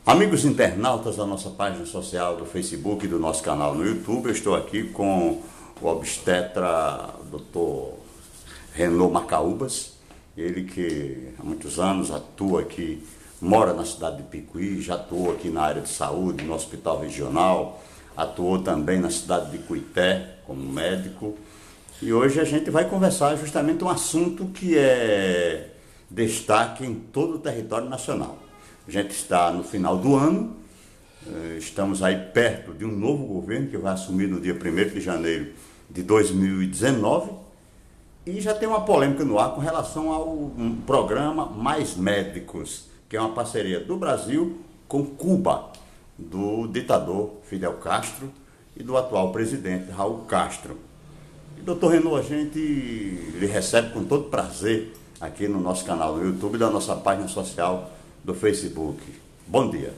Amigos internautas da nossa página social do Facebook e do nosso canal no YouTube, eu estou aqui com o obstetra Dr. Renaud Macaúbas, ele que há muitos anos atua aqui, mora na cidade de Picuí, já atuou aqui na área de saúde, no hospital regional, atuou também na cidade de Cuité como médico. E hoje a gente vai conversar justamente um assunto que é destaque em todo o território nacional. A gente está no final do ano, estamos aí perto de um novo governo que vai assumir no dia 1º de janeiro de 2019 e já tem uma polêmica no ar com relação ao programa Mais Médicos, que é uma parceria do Brasil com Cuba, do ditador Fidel Castro e do atual presidente Raul Castro. E, doutor Renaud, a gente lhe recebe com todo prazer aqui no nosso canal no YouTube e da nossa página social do Facebook. Bom dia.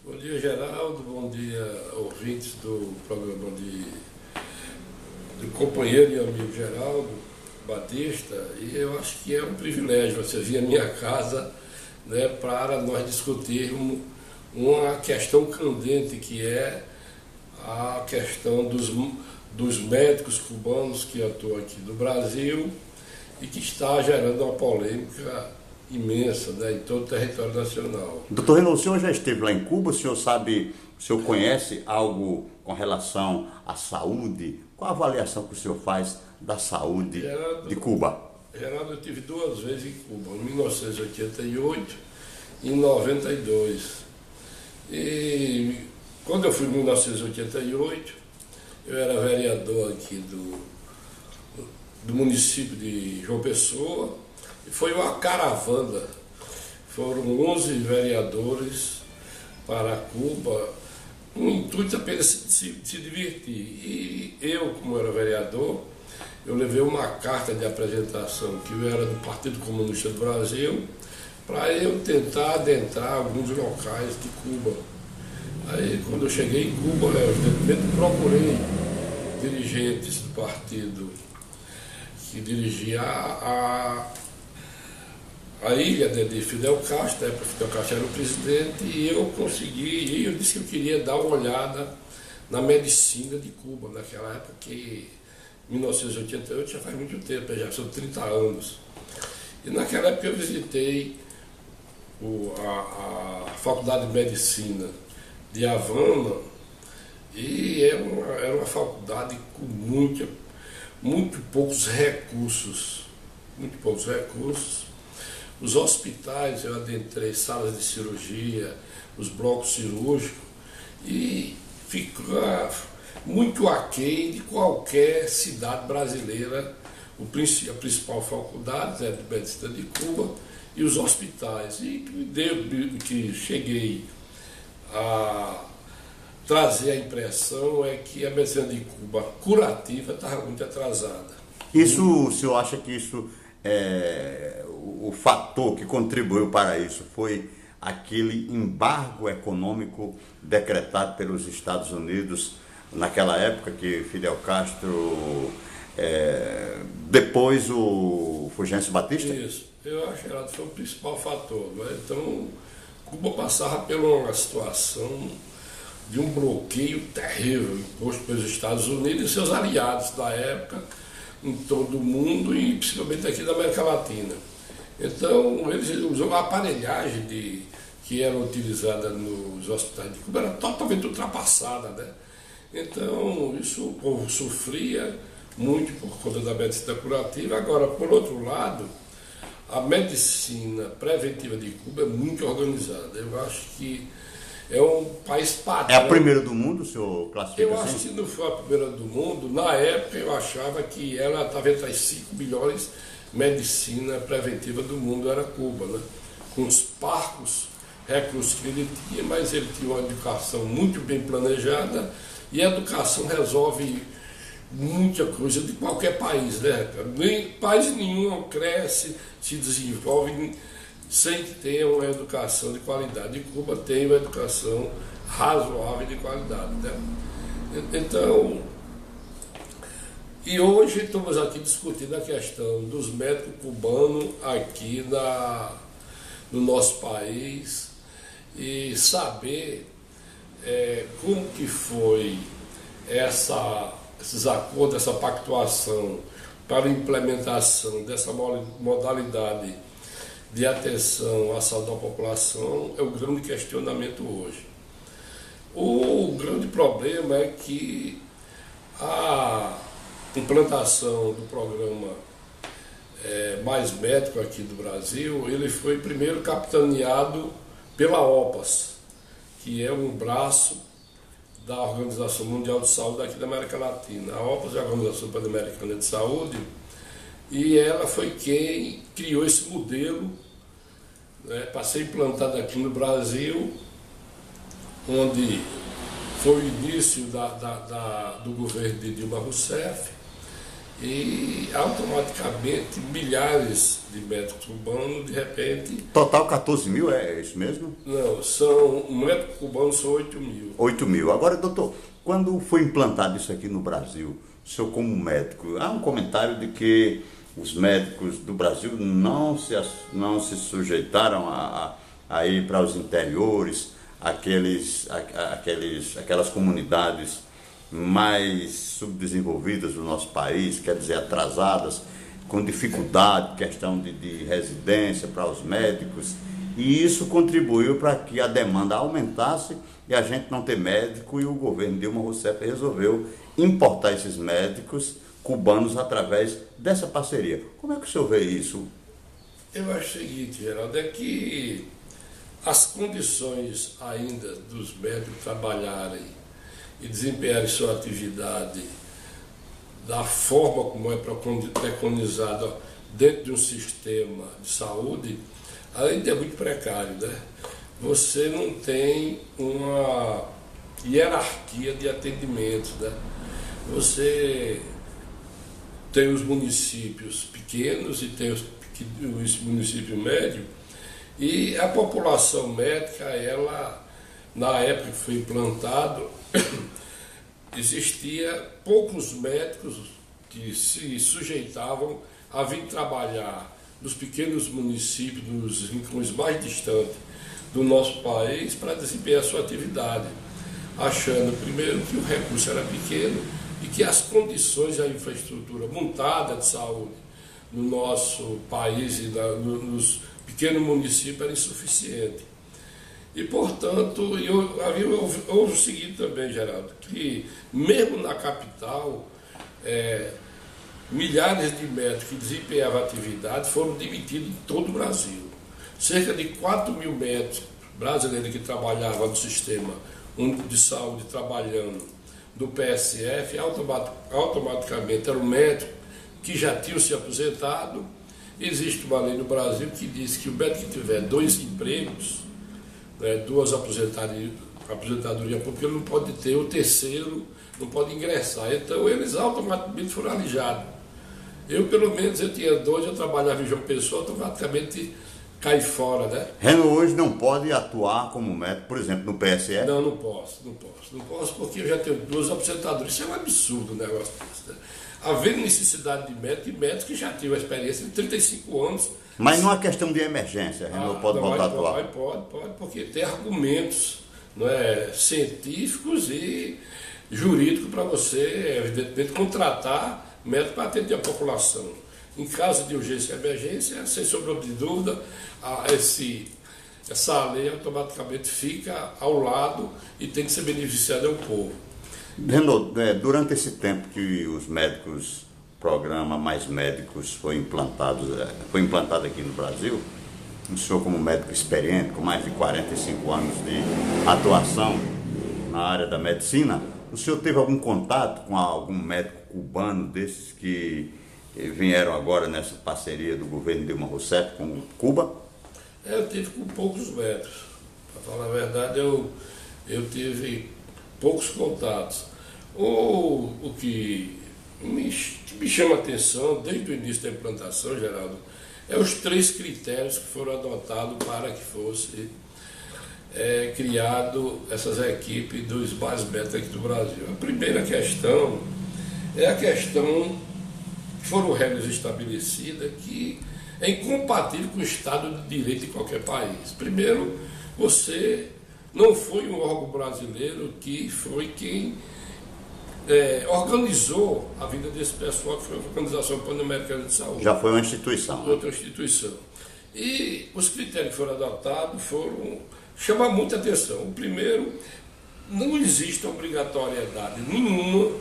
Bom dia, Geraldo. Bom dia, ouvintes do programa de companheiro e amigo Geraldo Batista. E eu acho que é um privilégio você vir à minha casa, né, para nós discutirmos uma questão candente, que é a questão dos médicos cubanos que atuam aqui no Brasil e que está gerando uma polêmica imensa, né, em todo o território nacional. Doutor Renaud, o senhor já esteve lá em Cuba? O senhor conhece algo com relação à saúde? Qual a avaliação que o senhor faz da saúde de Cuba? Geraldo, eu tive 2 vezes em Cuba, em 1988 e em 92. E quando eu fui em 1988, eu era vereador aqui do município de João Pessoa. Foi uma caravana, foram 11 vereadores para Cuba, com o intuito apenas de se divertir. E eu, como era vereador, eu levei uma carta de apresentação, que eu era do Partido Comunista do Brasil, para eu tentar adentrar alguns locais de Cuba. Aí, quando eu cheguei em Cuba, eu evidentemente procurei dirigentes do partido que dirigia a ilha de Fidel Castro, né, Fidel Castro era o presidente, e eu consegui, eu disse que eu queria dar uma olhada na medicina de Cuba, naquela época, que 1988 já faz muito tempo, já são 30 anos. E naquela época eu visitei a Faculdade de Medicina de Havana, e era uma faculdade com muito poucos recursos, Os hospitais, eu adentrei salas de cirurgia, os blocos cirúrgicos, e fica muito aquém de qualquer cidade brasileira. A principal faculdade é de medicina de Cuba e os hospitais. E que cheguei a trazer a impressão é que a medicina de Cuba curativa estava muito atrasada. Isso, o senhor acha que isso o fator que contribuiu para isso foi aquele embargo econômico decretado pelos Estados Unidos naquela época que Fidel Castro, depois o Fulgêncio Batista? Isso, eu acho que foi o principal fator, né? Então, Cuba passava por uma situação de um bloqueio terrível imposto pelos Estados Unidos e seus aliados da época em todo o mundo e principalmente aqui da América Latina. Então, eles usavam a aparelhagem que era utilizada nos hospitais de Cuba, era totalmente ultrapassada, né? Então, isso o povo sofria muito por conta da medicina curativa. Agora, por outro lado, a medicina preventiva de Cuba é muito organizada. Eu acho que é um país padrão. É a primeira do mundo, o senhor classifica Eu assim? acho que não foi a primeira do mundo. Na época, eu achava que ela estava entre as 5 melhores medicina preventiva do mundo, era Cuba, né? Com os parcos recursos que ele tinha, mas ele tinha uma educação muito bem planejada, e a educação resolve muita coisa de qualquer país, né? País nenhum cresce, se desenvolve sem ter uma educação de qualidade. E Cuba tem uma educação razoável de qualidade, né? Então, e hoje estamos aqui discutindo a questão dos médicos cubanos aqui no nosso país, e saber como que foi esses acordos, essa pactuação para a implementação dessa modalidade de atenção à saúde da população é o grande questionamento hoje. O grande problema é que a implantação do programa Mais Médico aqui do Brasil, ele foi primeiro capitaneado pela OPAS, que é um braço da Organização Mundial de Saúde aqui da América Latina. A OPAS é a Organização Pan-Americana de Saúde, e ela foi quem criou esse modelo para ser implantado aqui no Brasil, onde foi o início do governo de Dilma Rousseff, e automaticamente milhares de médicos cubanos, de repente... Total 14 mil, é isso mesmo? Não, são médicos cubanos são 8 mil. 8 mil. Agora, doutor, quando foi implantado isso aqui no Brasil, o senhor como médico, há um comentário de que os médicos do Brasil não se sujeitaram a ir para os interiores, aquelas comunidades mais subdesenvolvidas do nosso país, quer dizer, atrasadas, com dificuldade, questão de residência para os médicos, e isso contribuiu para que a demanda aumentasse e a gente não ter médico, e o governo Dilma Rousseff resolveu importar esses médicos cubanos através dessa parceria. Como é que o senhor vê isso? Eu acho o seguinte, Geraldo, é que as condições ainda dos médicos trabalharem e desempenharem sua atividade da forma como é preconizada dentro de um sistema de saúde, ainda é muito precário, né? Você não tem uma hierarquia de atendimento, né? Você tem os municípios pequenos e tem os municípios médios, e a população médica, ela, na época que foi implantado, existia poucos médicos que se sujeitavam a vir trabalhar nos pequenos municípios, nos rincões mais distantes do nosso país, para desempenhar sua atividade, achando primeiro que o recurso era pequeno e que as condições da infraestrutura montada de saúde no nosso país e nos pequenos municípios eram insuficientes. E, portanto, houve o seguinte também, Geraldo, que mesmo na capital, milhares de médicos que desempenhavam atividade foram demitidos em todo o Brasil. Cerca de 4 mil médicos brasileiros que trabalhavam no Sistema Único de Saúde, trabalhando do PSF, automaticamente eram médicos que já tinham se aposentado. Existe uma lei no Brasil que diz que o médico que tiver 2 empregos, 2 aposentadorias, porque ele não pode ter o terceiro, não pode ingressar. Então eles automaticamente foram alijados. Eu, pelo menos, eu tinha 2, eu trabalhava em João Pessoa, automaticamente caí fora, né? Reno hoje não pode atuar como médico, por exemplo, no PSF? Não, não posso porque eu já tenho 2 aposentadorias. Isso é um absurdo o negócio desse, né? Havendo necessidade de médico, e médicos que já tinham experiência de 35 anos. Mas não é questão de emergência, Reno pode voltar a atuar? Pode, porque tem argumentos, científicos e jurídicos para você, evidentemente, contratar médico para atender a população. Em caso de urgência e emergência, sem sombra de dúvida, essa lei automaticamente fica ao lado e tem que ser beneficiada ao povo. Reno, durante esse tempo que os médicos, programa Mais Médicos foi implantado aqui no Brasil, o senhor como médico experiente, com mais de 45 anos de atuação na área da medicina, o senhor teve algum contato com algum médico cubano desses que vieram agora nessa parceria do governo Dilma Rousseff com Cuba? Eu tive com poucos médicos. Para falar a verdade, eu tive poucos contatos. O que me chama a atenção desde o início da implantação, Geraldo, é os 3 critérios que foram adotados para que fosse criado essas equipes dos Mais Médicos aqui do Brasil. A primeira questão é a questão que foram regras estabelecidas que é incompatível com o Estado de Direito de qualquer país. Primeiro, você não foi um órgão brasileiro que foi quem organizou a vida desse pessoal, que foi a Organização Pan-Americana de Saúde. Já foi uma instituição. Outra instituição. E os critérios que foram adotados foram chamar muita atenção. O primeiro, não existe obrigatoriedade nenhuma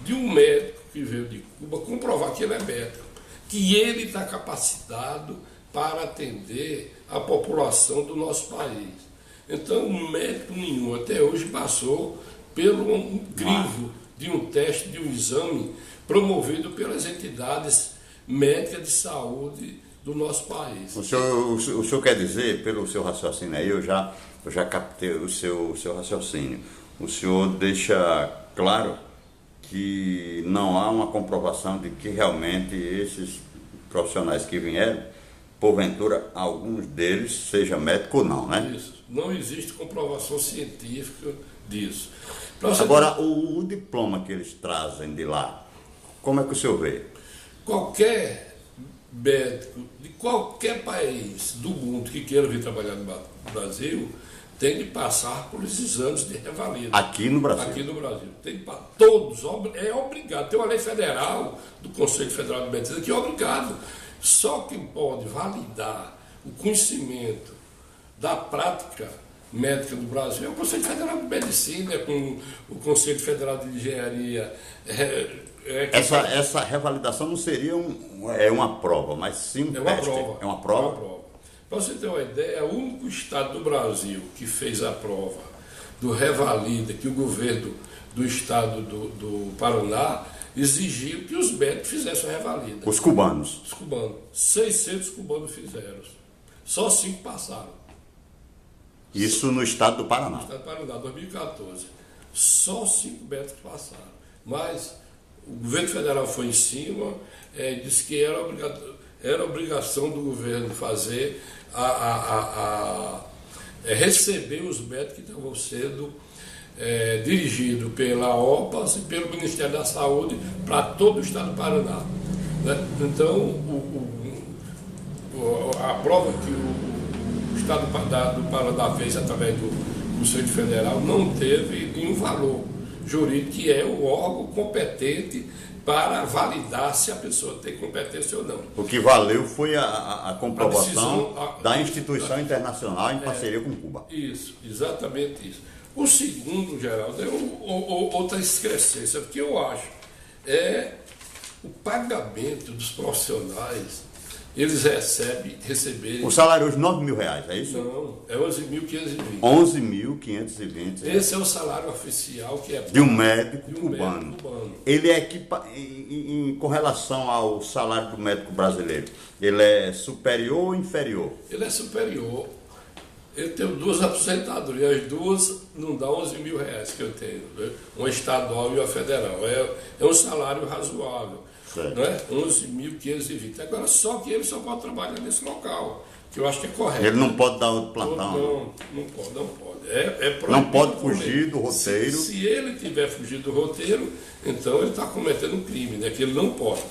de um médico que veio de Cuba comprovar que ele é médico, que ele está capacitado para atender a população do nosso país. Então, médico nenhum até hoje passou pelo crivo de um teste, de um exame promovido pelas entidades médicas de saúde do nosso país. O senhor quer dizer, pelo seu raciocínio aí, eu já captei o seu raciocínio. O senhor deixa claro que não há uma comprovação de que realmente esses profissionais que vieram, porventura, alguns deles seja médico ou não, né? Isso. Não existe comprovação científica disso. Agora, o diploma que eles trazem de lá, como é que o senhor vê? Qualquer médico de qualquer país do mundo que queira vir trabalhar no Brasil tem de passar por esses anos de revalida. Aqui no Brasil? Aqui no Brasil. Tem de passar. Todos, é obrigado. Tem uma lei federal do Conselho Federal de Medicina que é obrigado. Só quem pode validar o conhecimento da prática médica do Brasil é o Conselho Federal de Medicina, com o Conselho Federal de Engenharia. Essa revalidação não seria uma prova, mas sim um teste. É uma prova? Para você ter uma ideia, é o único estado do Brasil que fez a prova do revalida, que o governo do estado do Paraná exigiu que os médicos fizessem a revalida. Os cubanos? Os cubanos. 600 cubanos fizeram. Só 5 passaram. Isso no estado do Paraná? No estado do Paraná, 2014. Só 5 médicos passaram. Mas o governo federal foi em cima, disse que era obrigação do governo fazer receber os médicos que estavam sendo dirigidos pela OPAS e pelo Ministério da Saúde para todo o estado do Paraná. Né? Então, a prova que o estado do Paraná fez através do Conselho Federal não teve nenhum valor jurídico, que é o órgão competente para validar se a pessoa tem competência ou não. O que valeu foi a comprovação da instituição internacional em parceria com Cuba. Isso, exatamente isso. O segundo, Geraldo, é outra excrescência, porque eu acho o pagamento dos profissionais. Eles receberem... O salário hoje, R$9.000, é isso? Não, é 11.520. 11.520. Esse é o salário oficial que é... De um médico cubano. Cubano. Ele é com relação ao salário do médico brasileiro, ele é superior ou inferior? Ele é superior. Eu tenho 2 aposentadorias, as 2 não dá R$11.000 que eu tenho, né? Uma estadual e uma federal. É um salário razoável. Não é? 11.520. Agora, só que ele só pode trabalhar nesse local, que eu acho que é correto. Ele não pode dar outro plantão? Não pode. Não pode fugir do roteiro? Se ele tiver fugido do roteiro, então ele está cometendo um crime, né? Que ele não pode.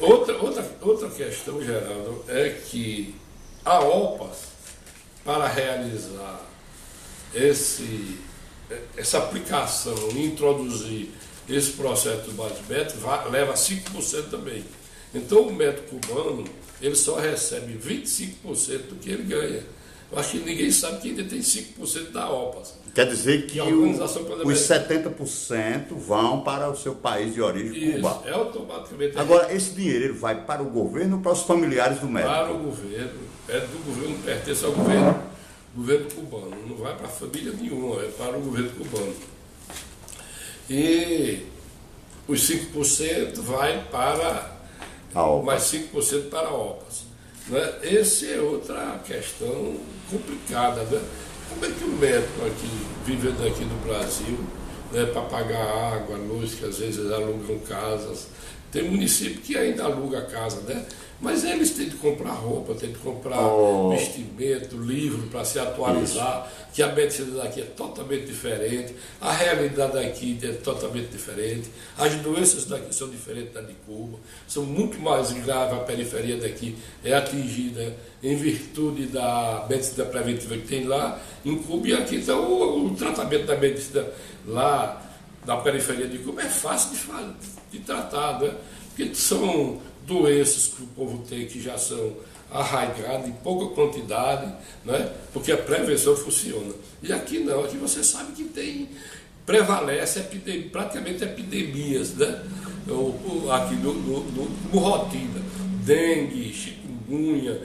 Outra questão, Geraldo, é que a OPAS, para realizar essa aplicação e introduzir esse processo do base-médico leva 5% também. Então o médico cubano, ele só recebe 25% do que ele ganha. Eu acho que ninguém sabe que ainda tem 5% da OPAS. Quer dizer que os 70% vão para o seu país de origem, Cuba. É automaticamente. Agora, esse dinheiro ele vai para o governo ou para os familiares do médico? Para o governo. É do governo, pertence ao governo cubano. Não vai para a família nenhuma, é para o governo cubano. E os 5% vai para mais 5% para a OPAS. Né? Essa é outra questão complicada. Né? Como é que o médico aqui, vivendo aqui no Brasil, né, para pagar água, luz, que às vezes alugam casas, tem município que ainda aluga casa, né? Mas eles têm de comprar roupa, têm de comprar vestimento, livro para se atualizar, que a medicina daqui é totalmente diferente, a realidade daqui é totalmente diferente, as doenças daqui são diferentes da de Cuba, são muito mais graves, a periferia daqui é atingida em virtude da medicina preventiva que tem lá em Cuba e aqui. Então o tratamento da medicina lá da periferia de Cuba é fácil de tratar, né? Porque são doenças que o povo tem que já são arraigadas em pouca quantidade, né? Porque a prevenção funciona. E aqui não, aqui você sabe que prevalece praticamente epidemias, né? Aqui como rotina, dengue, chikungunya,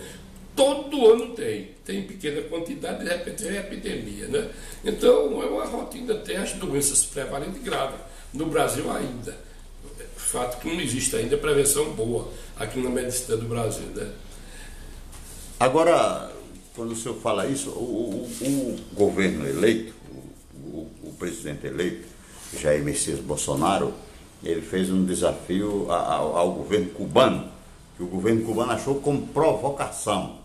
todo ano tem pequena quantidade, de repente é epidemia, né? Então é uma rotina, tem as doenças prevalentes graves, no Brasil ainda. Fato que não existe ainda prevenção boa aqui na medicina do Brasil, né? Agora, quando o senhor fala isso, o governo eleito, o presidente eleito, Jair Messias Bolsonaro, ele fez um desafio ao governo cubano, que o governo cubano achou como provocação,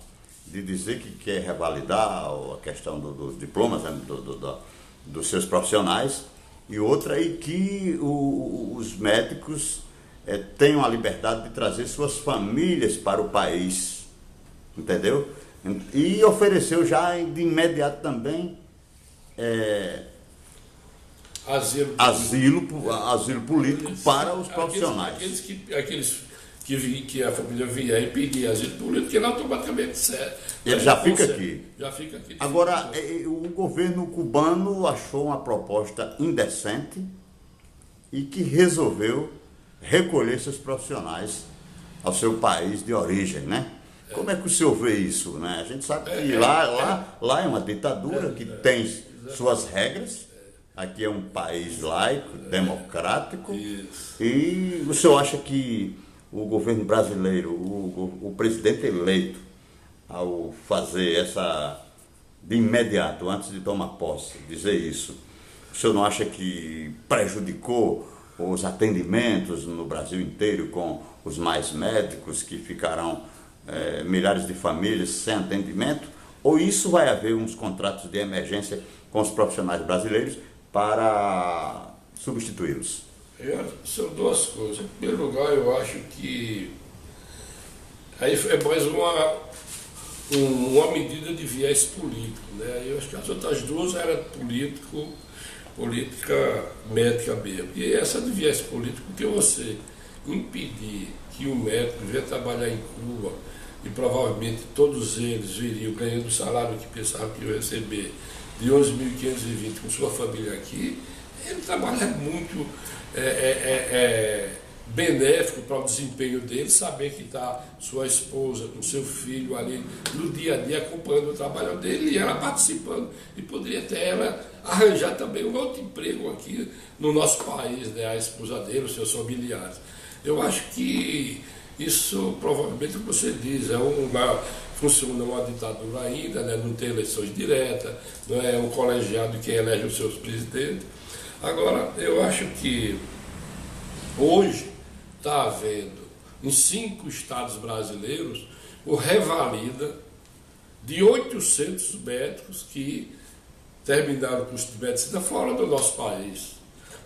de dizer que quer revalidar a questão dos diplomas, né, dos seus profissionais, e outra aí que os médicos tenham a liberdade de trazer suas famílias para o país, entendeu? E ofereceu já de imediato também asilo político para os profissionais. Aqueles que a família vier e pedir asilo político, ele automaticamente ele já fica aqui. Já fica aqui. Agora, o governo cubano achou uma proposta indecente e que resolveu recolher seus profissionais ao seu país de origem, né? Como é que o senhor vê isso, né? A gente sabe que lá é uma ditadura que tem suas regras. Aqui é um país laico, democrático. Isso. E o senhor acha que o governo brasileiro, o presidente eleito, ao fazer de imediato, antes de tomar posse, dizer isso, o senhor não acha que prejudicou os atendimentos no Brasil inteiro com os mais médicos, que ficarão milhares de famílias sem atendimento? Ou isso vai haver uns contratos de emergência com os profissionais brasileiros para substituí-los? São duas coisas. Em primeiro lugar, eu acho que aí é mais uma medida de viés político, né? Eu acho que as outras duas eram política médica mesmo. E essa de viés político, porque você impedir que o médico venha trabalhar em Cuba, e provavelmente todos eles viriam ganhando o salário que pensavam que iam receber, de 11.520 com sua família aqui, ele trabalha muito benéfico para o desempenho dele, saber que está sua esposa com seu filho ali no dia a dia acompanhando o trabalho dele e ela participando, e poderia até ela arranjar também um outro emprego aqui no nosso país, né? A esposa dele, os seus familiares. Eu acho que isso provavelmente, como você diz, funciona uma ditadura ainda, né? Não tem eleições diretas, não é um colegiado quem elege os seus presidentes. Agora, eu acho que hoje está havendo em 5 estados brasileiros o revalida de 800 médicos que terminaram o curso de medicina fora do nosso país.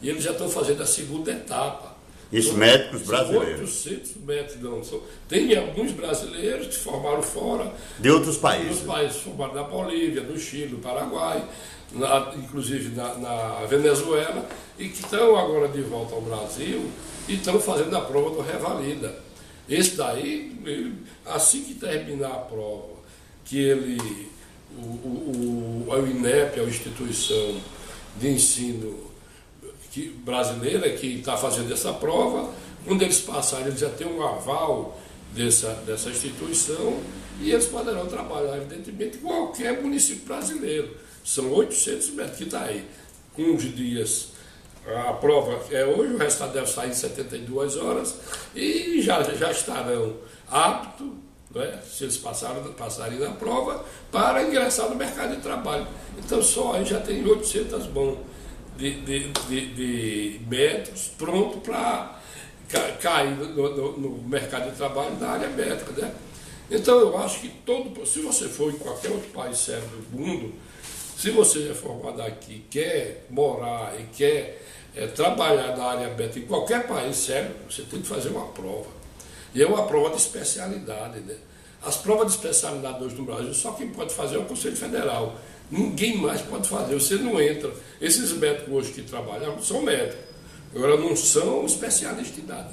E eles já estão fazendo a segunda etapa. Isso, médicos brasileiros. 800 médicos, não. Tem alguns brasileiros que formaram fora. De outros países. De outros países, formaram na Bolívia, no Chile, no Paraguai, inclusive na Venezuela, e que estão agora de volta ao Brasil e estão fazendo a prova do Revalida. Esse daí, assim que terminar a prova, que a INEP, a instituição de ensino brasileira que está fazendo essa prova, quando eles passarem, eles já têm um aval dessa instituição e eles poderão trabalhar, evidentemente, em qualquer município brasileiro. São 800 metros que está aí, com uns dias. A prova é hoje, o resultado deve sair em 72 horas e já estarão aptos, né, se eles passarem na prova, para ingressar no mercado de trabalho. Então só aí já tem 800 mãos de médicos prontos para cair no mercado de trabalho da área médica, né? Então eu acho que se você for em qualquer outro país sério do mundo, se você é formado aqui, quer morar e quer trabalhar na área médica em qualquer país sério, você tem que fazer uma prova. E é uma prova de especialidade, né? As provas de especialidade hoje no Brasil, só quem pode fazer é o Conselho Federal. Ninguém mais pode fazer, você não entra. Esses médicos hoje que trabalham são médicos, agora não são especialistas em nada.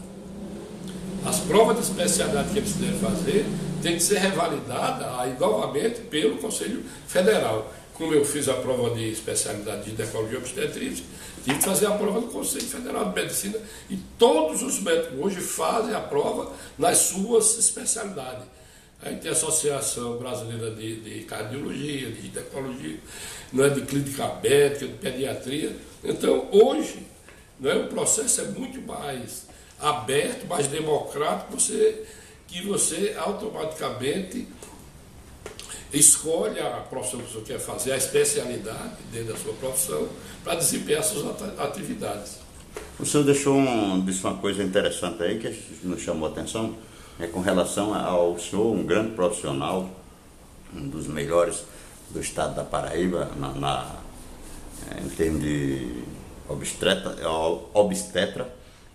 As provas de especialidade que eles devem fazer tem que ser revalidada aí novamente pelo Conselho Federal. Como eu fiz a prova de especialidade de ginecologia e obstetrícia, tive que fazer a prova do Conselho Federal de Medicina e todos os médicos hoje fazem a prova nas suas especialidades. Aí tem a Associação Brasileira de Cardiologia, de Ginecologia, não é, de Clínica Médica, de Pediatria. Então, hoje, não é, o processo é muito mais aberto, mais democrático, que você automaticamente escolhe a profissão que você quer fazer, a especialidade dentro da sua profissão, para desempenhar suas atividades. O senhor disse uma coisa interessante aí que nos chamou a atenção, com relação ao senhor, um grande profissional, um dos melhores do estado da Paraíba, em termos de obstetra,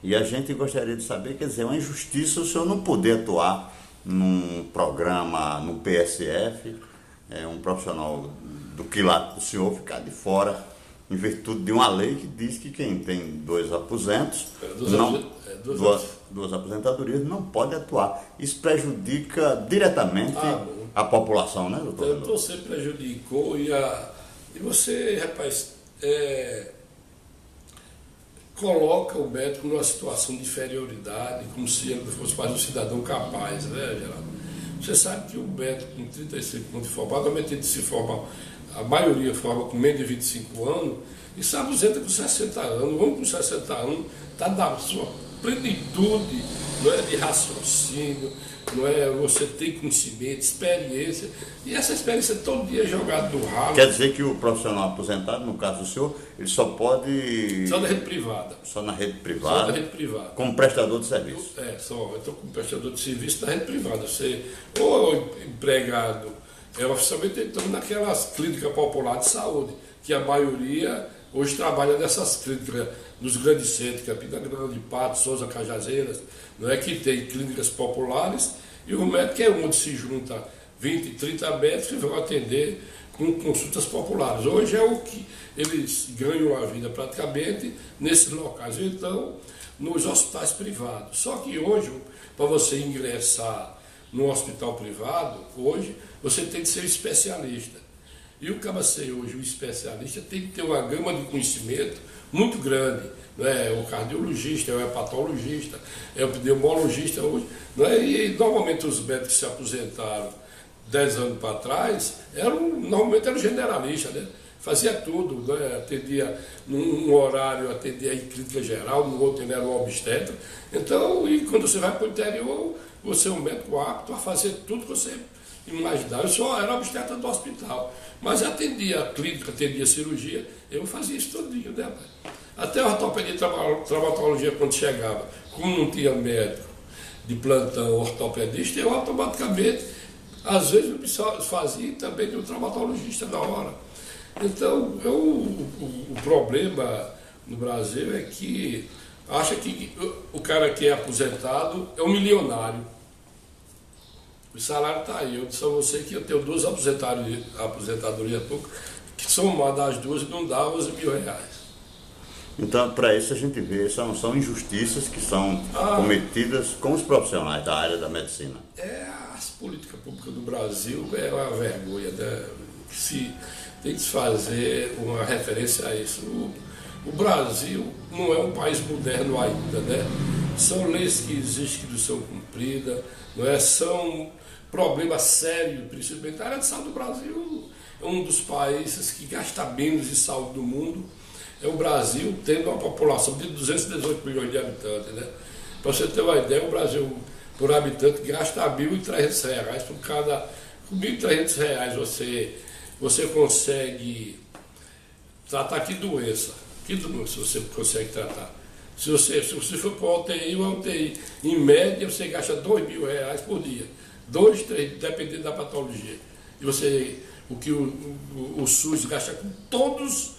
e a gente gostaria de saber, quer dizer, é uma injustiça o senhor não poder atuar num programa, no PSF, um profissional do quilate do senhor ficar de fora, em virtude de uma lei que diz que quem tem dois aposentos, duas aposentadorias, não pode atuar. Isso prejudica diretamente a população, né, doutor? Então você prejudicou e você, rapaz, coloca o médico numa situação de inferioridade, como se ele fosse quase um cidadão capaz, né, Geraldo? Você sabe que o médico com 35 anos de formado, normalmente ele se forma, a maioria forma com menos de 25 anos, e se aposenta com 60 anos. O homem com 60 anos está na sua plenitude, não é, de raciocínio, não é, você tem conhecimento, experiência, e essa experiência todo dia é jogada do ralo. Quer dizer que o profissional aposentado, no caso do senhor, ele só pode... Só na rede privada. Só na rede privada? Só na rede privada. Como prestador de serviço? Eu estou como prestador de serviço na rede privada. Você, ou empregado, oficialmente estamos naquelas clínicas populares de saúde, que a maioria hoje trabalha nessas clínicas nos grandes centros, Campina Grande, de Patos, Souza, Cajazeiras, não é, que tem clínicas populares, e o médico é onde se junta 20, 30 médicos que vão atender com consultas populares. Hoje é o que eles ganham a vida praticamente nesses locais, então nos hospitais privados. Só que hoje, para você ingressar no hospital privado, hoje você tem que ser especialista. E o cara ser hoje um especialista tem que ter uma gama de conhecimento muito grande. Não é? O cardiologista, é o hepatologista, é o pneumologista hoje. Não é? E normalmente os médicos que se aposentaram 10 anos para trás, normalmente eram generalistas, né? Fazia tudo, né? Atendia num horário, atendia em clínica geral, no outro ele era um obstetra. Então, e quando você vai para o interior, você é um médico apto a fazer tudo que você imaginar. Eu só era obstetra do hospital, mas atendia a clínica, atendia a cirurgia, eu fazia isso todinho, né, pai? Até a ortopedia e traumatologia, quando chegava, como não tinha médico de plantão ortopedista, eu automaticamente, às vezes, eu fazia também de um traumatologista na hora. Então, o problema no Brasil é que acha que o cara que é aposentado é um milionário. O salário está aí. Eu disse a você que eu tenho duas aposentadorias que somadas as duas não dá 11 mil reais. Então, para isso a gente vê, são injustiças que são cometidas com os profissionais da área da medicina. As políticas públicas do Brasil é uma vergonha, né? Tem que se fazer uma referência a isso. O Brasil não é um país moderno ainda, né? São leis que existem que não são cumpridas, não é? São problemas sérios, principalmente a área de saúde do Brasil é um dos países que gasta menos de saúde do mundo. É o Brasil tendo uma população de 218 milhões de habitantes, né? Para você ter uma ideia, o Brasil, por habitante, gasta R$ 1.300 por cada... Com R$ 1.300 você consegue tratar que doença você consegue tratar? Se você for para uma UTI, em média, você gasta R$2.000 por dia. 2, 3, dependendo da patologia. E você, o que o SUS gasta com todos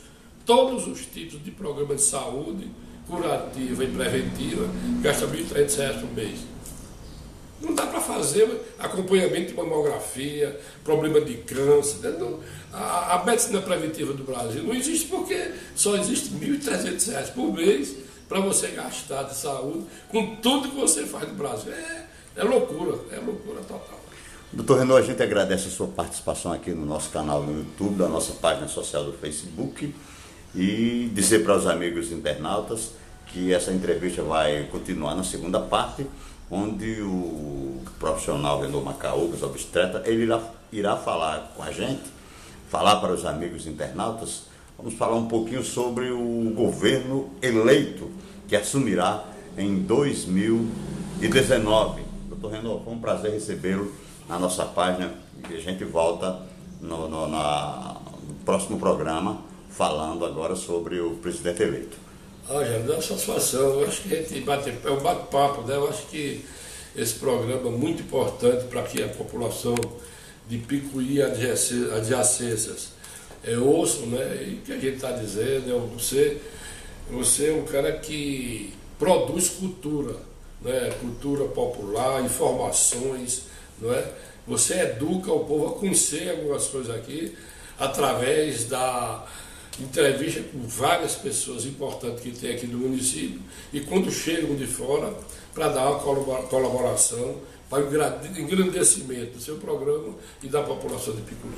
os tipos de programa de saúde, curativa e preventiva, gasta R$1.300 por mês. Não dá para fazer acompanhamento de mamografia, problema de câncer. Não, a medicina preventiva do Brasil não existe porque só existe R$1.300 por mês para você gastar de saúde com tudo que você faz no Brasil. É loucura total. Doutor Renaud, a gente agradece a sua participação aqui no nosso canal no YouTube, da nossa página social do Facebook, e dizer para os amigos internautas que essa entrevista vai continuar na segunda parte, onde o profissional Renaud Macaúbas, obstetra, ele irá falar com a gente, falar para os amigos internautas. Vamos falar um pouquinho sobre o governo eleito que assumirá em 2019. Doutor Renaud, foi um prazer recebê-lo na nossa página e a gente volta no próximo programa falando agora sobre o presidente eleito. Já dá satisfação. Eu acho que a gente é um bate-papo, né? Eu acho que esse programa é muito importante para que a população de Picuí e adjacências ouçam, né? E o que a gente está dizendo, você é um cara que produz cultura, né? Cultura popular, informações, não é? Você educa o povo a conhecer algumas coisas aqui através da entrevista com várias pessoas importantes que tem aqui do município e quando chegam de fora para dar uma colaboração para o engrandecimento do seu programa e da população de Picuí.